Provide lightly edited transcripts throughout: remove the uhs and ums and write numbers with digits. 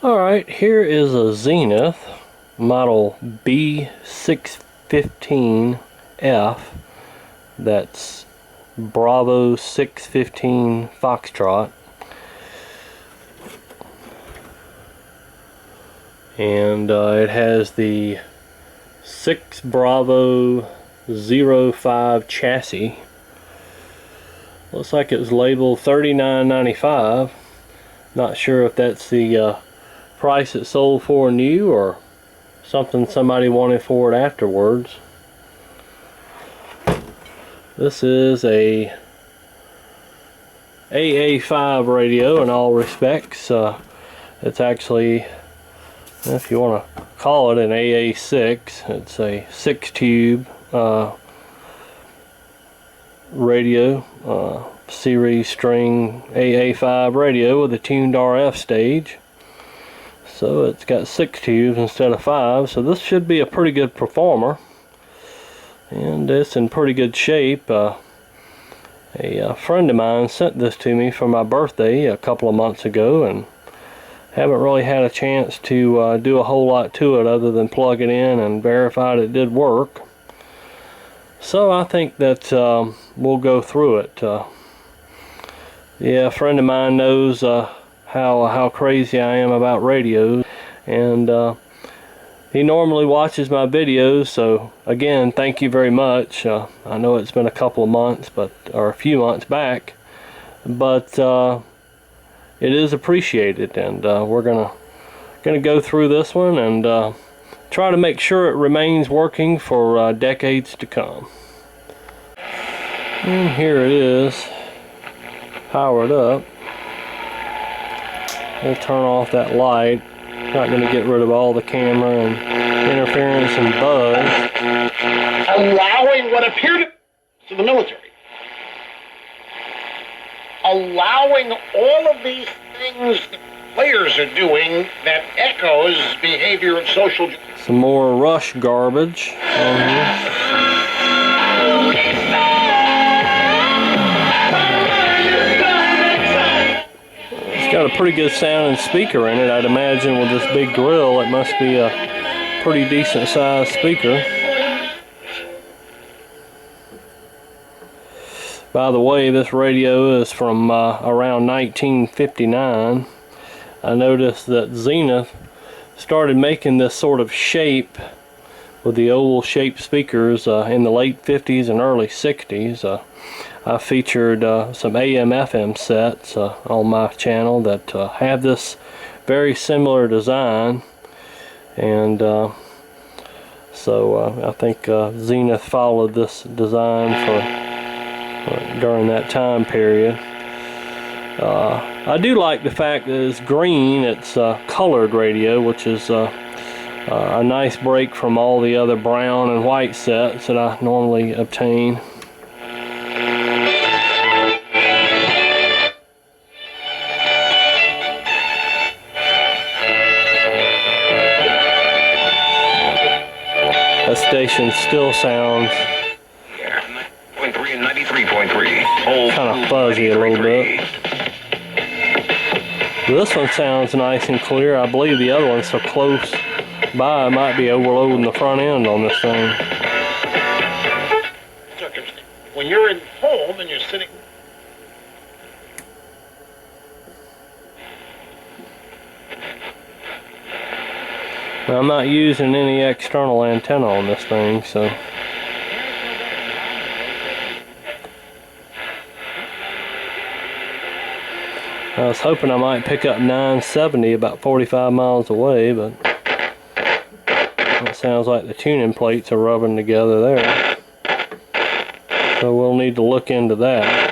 Alright, here is a Zenith model B615F. That's Bravo 615 Foxtrot. And it has the 6 Bravo 05 chassis. Looks like it was labeled $39.95. Not sure if that's the price it sold for new or something somebody wanted for it afterwards. This is a AA5 radio in all respects. It's actually, if you want to call it, an AA6. It's a 6-tube radio, series string AA5 radio with a tuned RF stage. So it's got 6 tubes instead of 5, so this should be a pretty good performer, and it's in pretty good shape. A friend of mine sent this to me for my birthday a couple of months ago, and haven't really had a chance to do a whole lot to it other than plug it in and verify it did work. So I think that we'll go through it. Yeah, a friend of mine knows how crazy I am about radios, and he normally watches my videos, so again, thank you very much. I know it's been a couple of months, or a few months back, but it is appreciated, and we're gonna go through this one and try to make sure it remains working for decades to come. And here it is, powered up. We'll turn off that light. Not going to get rid of all the camera and interference and buzz. Allowing what appeared to the military. Allowing all of these things that players are doing that echoes behavior of social... Some more Rush garbage on here. Got a pretty good sounding speaker in it. I'd imagine with this big grill it must be a pretty decent sized speaker. By the way, this radio is from around 1959. I noticed that Zenith started making this sort of shape with the oval shaped speakers in the late 50s and early 60s. I featured some AM/FM sets on my channel that have this very similar design, and so I think Zenith followed this design for during that time period. I do like the fact that it's green. It's a colored radio, which is a nice break from all the other brown and white sets that I normally obtain. That station still sounds and 93.3. kind of fuzzy a little bit. This one sounds nice and clear. I believe the other one's so close by, I might be overloading the front end on this thing. When you're in home and you're sitting... Now, I'm not using any external antenna on this thing, so I was hoping I might pick up 970 about 45 miles away, but it sounds like the tuning plates are rubbing together there. So we'll need to look into that.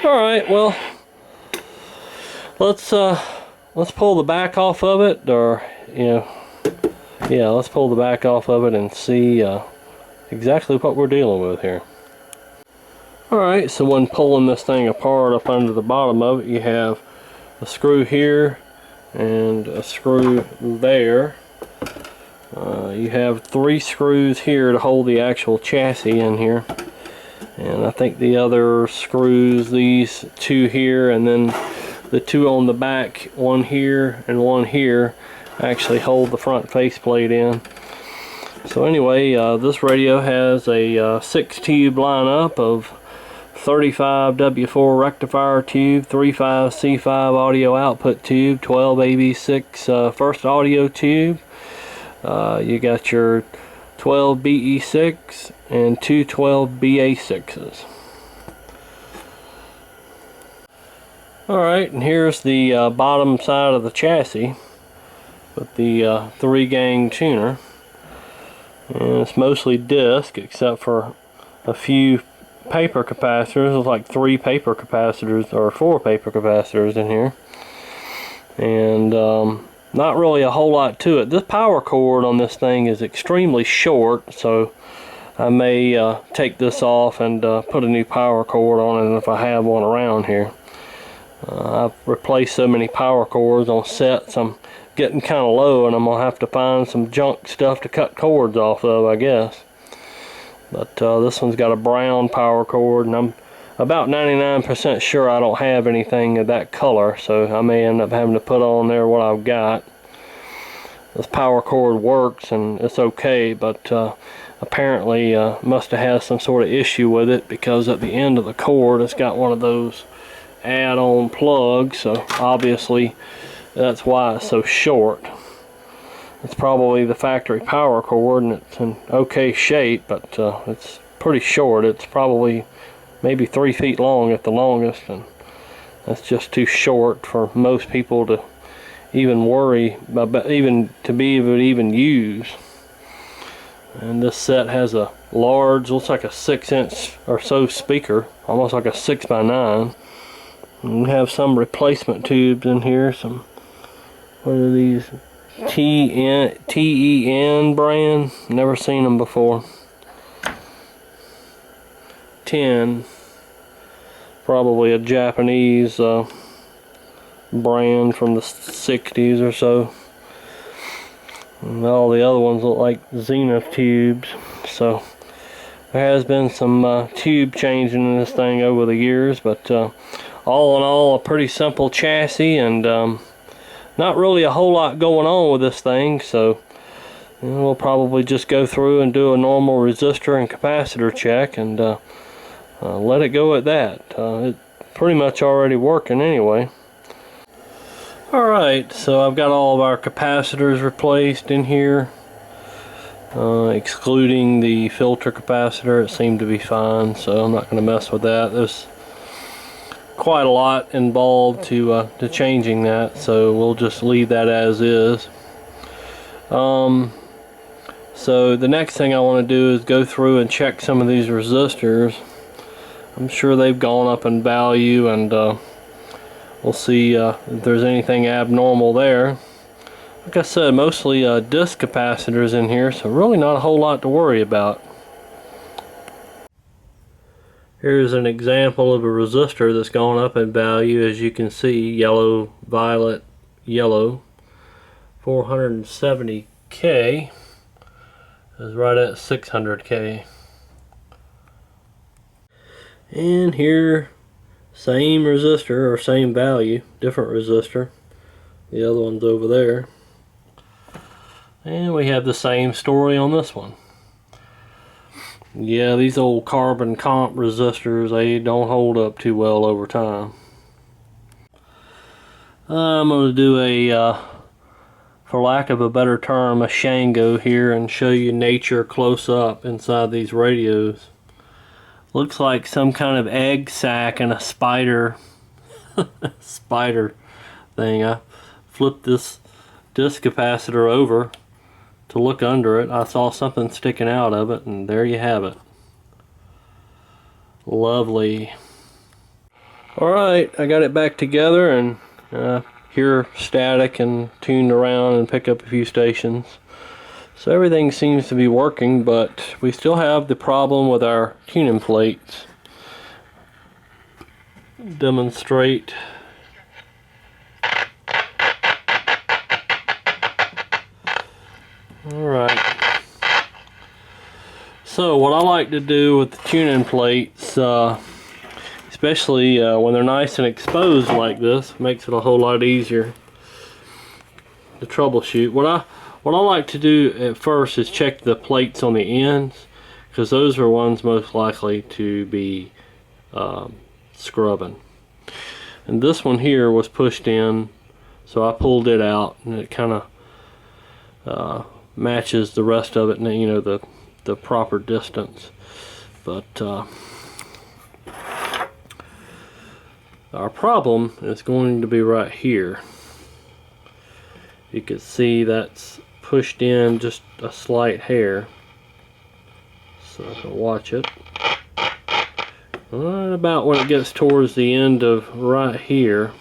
Alright, well, let's pull the back off of it, or, yeah, let's pull the back off of it and see exactly what we're dealing with here. Alright, so when pulling this thing apart, up under the bottom of it you have a screw here and a screw there. You have 3 screws here to hold the actual chassis in here, and I think the other screws, these 2 here and then the 2 on the back, 1 here and 1 here, actually hold the front faceplate in. So anyway, this radio has a 6 tube lineup of 35 W4 rectifier tube, 35 C5 audio output tube, 12 AB6 first audio tube. You got your 12 BE6 and 2 12 BA6s. Alright, and here's the bottom side of the chassis with the 3-gang tuner. And it's mostly disc except for a few paper capacitors. There's like 3 paper capacitors or 4 paper capacitors in here. And not really a whole lot to it. This power cord on this thing is extremely short, so I may take this off and put a new power cord on it if I have one around here. I've replaced so many power cords on sets, I'm getting kind of low, and I'm going to have to find some junk stuff to cut cords off of, I guess. But this one's got a brown power cord, and I'm about 99% sure I don't have anything of that color, so I may end up having to put on there what I've got. This power cord works and it's okay, but apparently must have had some sort of issue with it, because at the end of the cord it's got one of those add-on plugs, so obviously that's why it's so short. It's probably the factory power cord, and it's in okay shape, but it's pretty short. It's probably maybe 3 feet long at the longest, and that's just too short for most people to even worry about, even to be able to even use. And this set has a large, looks like a 6-inch or so speaker, almost like a 6x9. And we have some replacement tubes in here. Some, what are these? TEN brand. Never seen them before. 10. Probably a Japanese brand from the 60s or so. And all the other ones look like Zenith tubes. So there has been some tube changing in this thing over the years, but all in all, a pretty simple chassis, and not really a whole lot going on with this thing, so we'll probably just go through and do a normal resistor and capacitor check and let it go at that. It's pretty much already working anyway. Alright, so I've got all of our capacitors replaced in here, excluding the filter capacitor. It seemed to be fine, so I'm not going to mess with that. There's quite a lot involved to changing that, so we'll just leave that as is. So the next thing I want to do is go through and check some of these resistors. I'm sure they've gone up in value, and we'll see if there's anything abnormal there. Like I said, mostly disc capacitors in here, so really not a whole lot to worry about. Here's an example of a resistor that's gone up in value. As you can see, yellow, violet, yellow. 470K is right at 600K. And here, same resistor, or same value, different resistor. The other one's over there. And we have the same story on this one. Yeah, these old carbon comp resistors, they don't hold up too well over time. I'm going to do a, for lack of a better term, a Shango here, and show you nature close up inside these radios. Looks like some kind of egg sac and a spider spider thing. I flipped this disc capacitor over to look under it. I saw something sticking out of it, and there you have it. Lovely. Alright, I got it back together, and hear static and tuned around and pick up a few stations. So everything seems to be working, but we still have the problem with our tuning plates. Demonstrate. Alright. So what I like to do with the tuning plates, especially when they're nice and exposed like this, makes it a whole lot easier to troubleshoot. What I like to do at first is check the plates on the ends, because those are ones most likely to be scrubbing. And this one here was pushed in, so I pulled it out, and it kind of matches the rest of it, and you know, the proper distance. But our problem is going to be right here. You can see that's pushed in just a slight hair, so I can watch it. Right about when it gets towards the end of right here.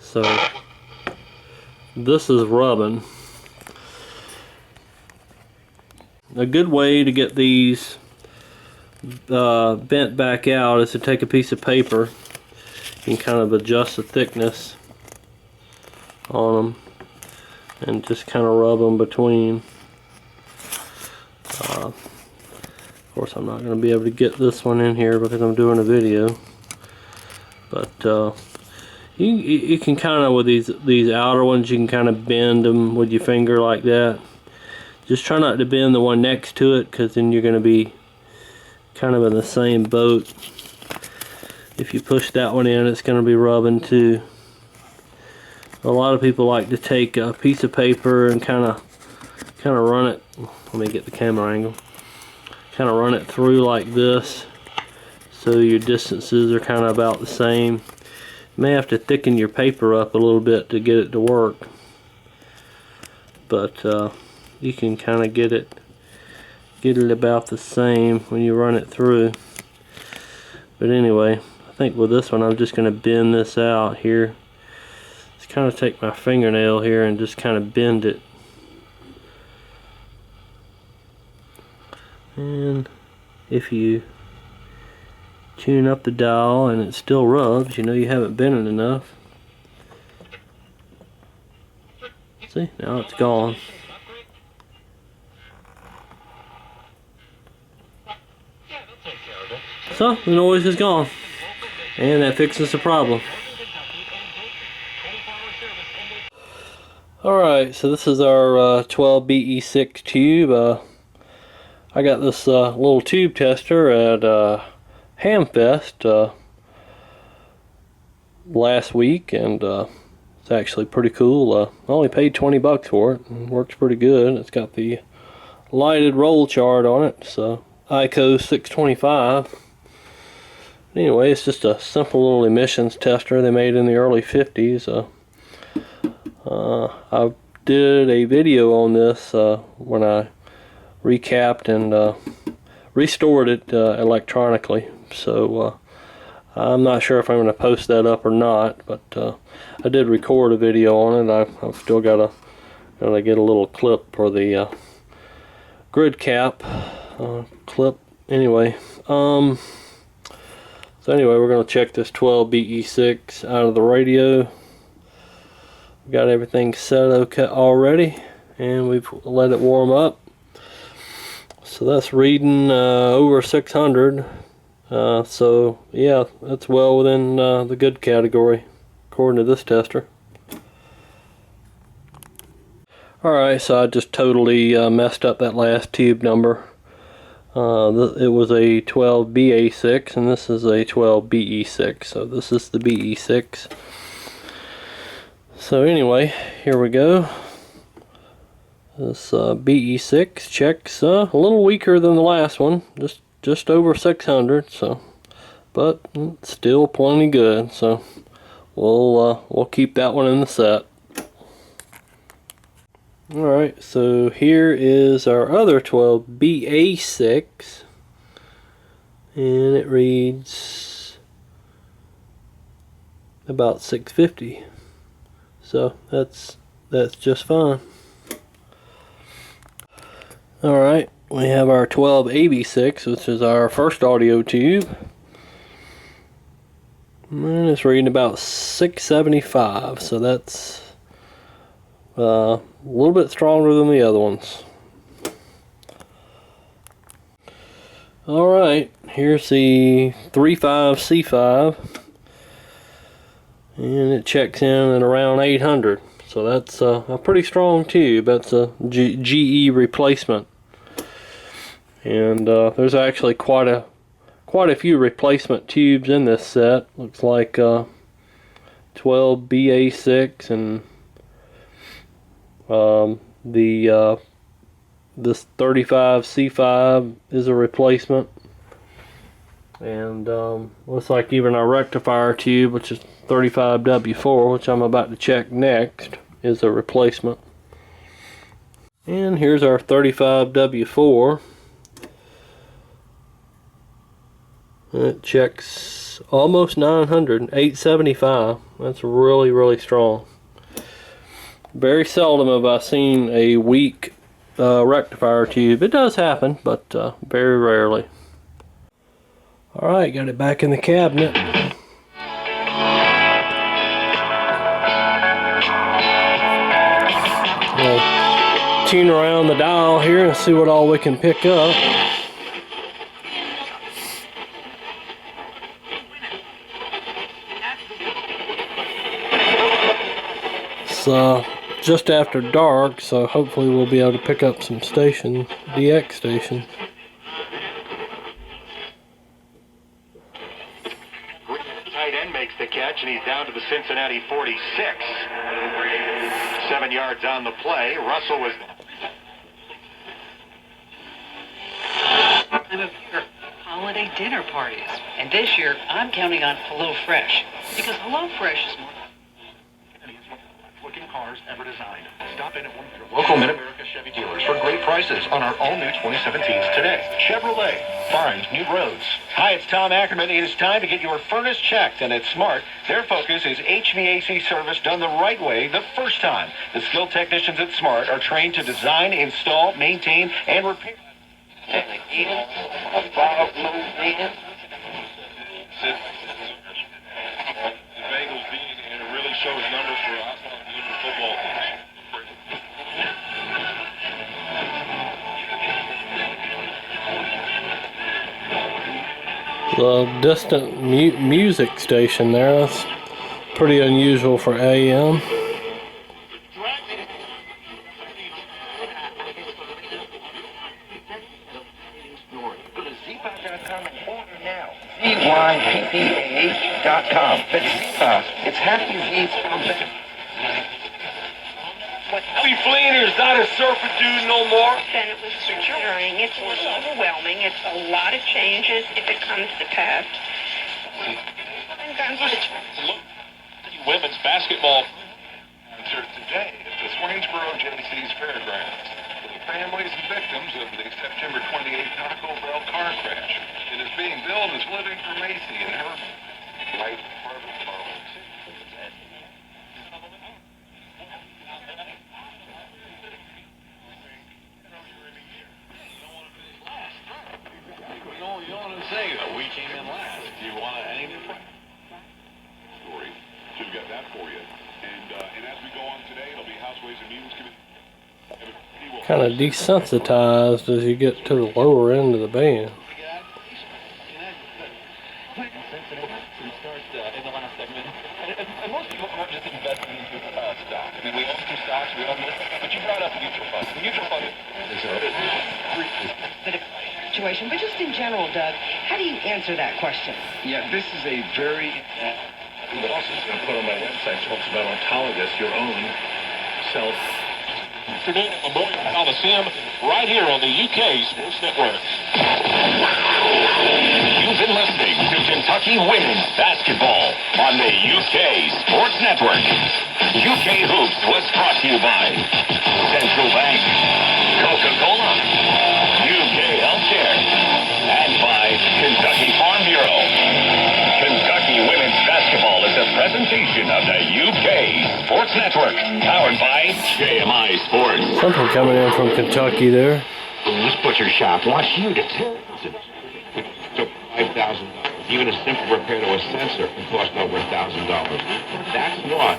So this is rubbing. A good way to get these bent back out is to take a piece of paper and kind of adjust the thickness on them and just kind of rub them between. Of course, I'm not going to be able to get this one in here because I'm doing a video, but you can kind of, with these outer ones, you can kind of bend them with your finger like that. Just try not to bend the one next to it, because then you're going to be kind of in the same boat. If you push that one in, it's going to be rubbing too. A lot of people like to take a piece of paper and kind of run it. Let me get the camera angle. Kind of run it through like this, so your distances are kind of about the same. You may have to thicken your paper up a little bit to get it to work, but you can kind of get it about the same when you run it through. But anyway, I think with this one I'm just going to bend this out here. Just kind of take my fingernail here and just kind of bend it. And if you tune up the dial and it still rubs, you know you haven't bent it enough. See, now it's gone. So the noise is gone, and that fixes the problem. Alright, so this is our 12 BE6 tube. I got this little tube tester at Hamfest last week, and it's actually pretty cool. I only paid 20 bucks for it, and it works pretty good. It's got the lighted roll chart on it, so ICO 625. Anyway, it's just a simple little emissions tester they made in the early 50s. I did a video on this when I recapped and restored it electronically, so I'm not sure if I'm going to post that up or not, but I did record a video on it. I've still got to get a little clip for the grid cap clip. Anyway, so anyway, we're going to check this 12 BE6 out of the radio. We got everything set okay already, and we've let it warm up. So that's reading over 600. So yeah, that's well within the good category, according to this tester. Alright, so I just totally messed up that last tube number. It was a 12 BA6, and this is a 12 BE6, so this is the BE6. So anyway, here we go. This BE6 checks a little weaker than the last one, just over 600. So, but still plenty good. So we'll keep that one in the set. All right, so here is our other 12 BA6, and it reads about 650. So that's just fine. Alright, we have our 12 AB6, which is our first audio tube, and it's reading about 675, so that's A little bit stronger than the other ones. Alright, here's the 35C5, and it checks in at around 800. So that's a pretty strong tube. That's a GE replacement. And there's actually quite a few replacement tubes in this set. Looks like 12 BA6, and this 35C5 is a replacement. And looks like even our rectifier tube, which is 35W4, which I'm about to check next, is a replacement. And here's our 35W4. It checks almost 900, 875. That's really, really strong. Very seldom have I seen a weak rectifier tube. It does happen, but very rarely. Alright, got it back in the cabinet. We'll tune around the dial here and see what all we can pick up. It's just after dark, so hopefully we'll be able to pick up some stations, DX stations. Tight end makes the catch, and he's down to the Cincinnati 46. 7 yards on the play. Russell was... I'm a holiday dinner parties. And this year, I'm counting on HelloFresh. Because HelloFresh is more... looking cars ever designed. Stop in at one of your local Mid-America Chevy dealers for great prices on our all-new 2017s today. Chevrolet, find new roads. Hi, it's Tom Ackerman. It is time to get your furnace checked, and at Smart, their focus is HVAC service done the right way the first time. The skilled technicians at Smart are trained to design, install, maintain, and repair. Shows numbers for football. The distant music station there. That's pretty unusual for AM. ZYPPAH.com. It's happy Z's from better. Are we fleeing or is that a surfer dude no more? Then it was securing. It's a little overwhelming. It's a lot of changes if it comes to pass. Women's basketball concert today at the Swainsboro JC's Fairgrounds for the families and victims of the September 28th Taco Bell car crash. It is being billed as Living for Macy and her right part of the You don't want to say that we came in last. Do you want any different story? So we've got that for you. And as we go on today, it'll be House Ways and Means Committee. Kind of desensitized as you get to the lower end of the band. In the last segment, and most people aren't just investing into stock. I mean, we own two stocks, we own this, but you brought up the mutual fund. The mutual fund is Situation, but just in general, Doug, how do you answer that question? Yeah, this is a very... But also, it's going to put on my website talks about autologous, your own self. Today, a Memorial Coliseum, right here on the UK Sports Network. You've been listening to Kentucky Women's Basketball on the UK Sports Network. UK Hoops was brought to you by Central Bank, Coca-Cola, UK Healthcare, and by Kentucky Farm Bureau. Kentucky Women's Basketball is a presentation of the UK Sports Network, powered by JMI Sports. Something coming in from Kentucky there. This butcher shop wants you to tell us it. $5,000. Even a simple repair to a sensor can cost over $1,000. That's not.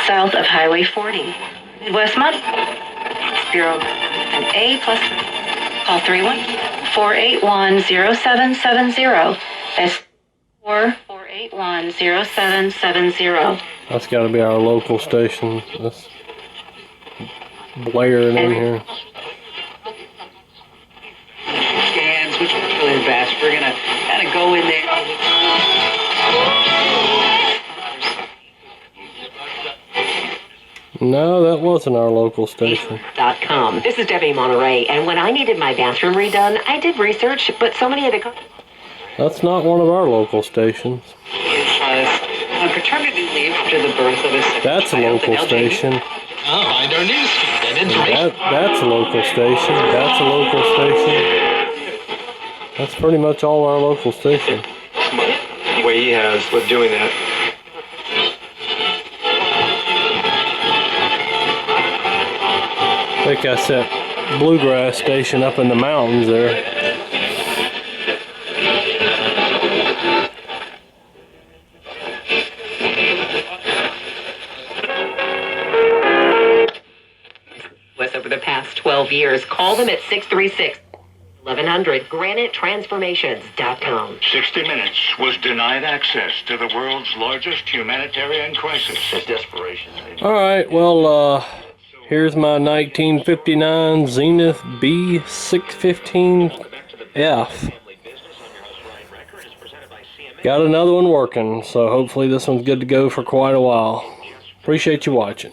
south of Highway 40. Midwest Month Bureau an A plus. Call 314-481-0770. That's 481-0770. That's got to be our local station. That's blaring in here. Scans, which one's really the best? We're gonna kind of go in there. No, that wasn't our local station. .com. This is Debbie Monterey, and when I needed my bathroom redone, I did research, but so many of the... That's not one of our local stations. On paternity leave after the birth of his second That's a child, local and station. Find our news feed and information. That's a local station. That's a local station. That's pretty much all our local station. The way he has with doing that. I think that's that bluegrass station up in the mountains there. ...was over the past 12 years. Call them at 636-1100, GraniteTransformations.com. 60 Minutes was denied access to the world's largest humanitarian crisis. It's desperation. All right, well, here's my 1959 Zenith B615F. Got another one working, so hopefully this one's good to go for quite a while. Appreciate you watching.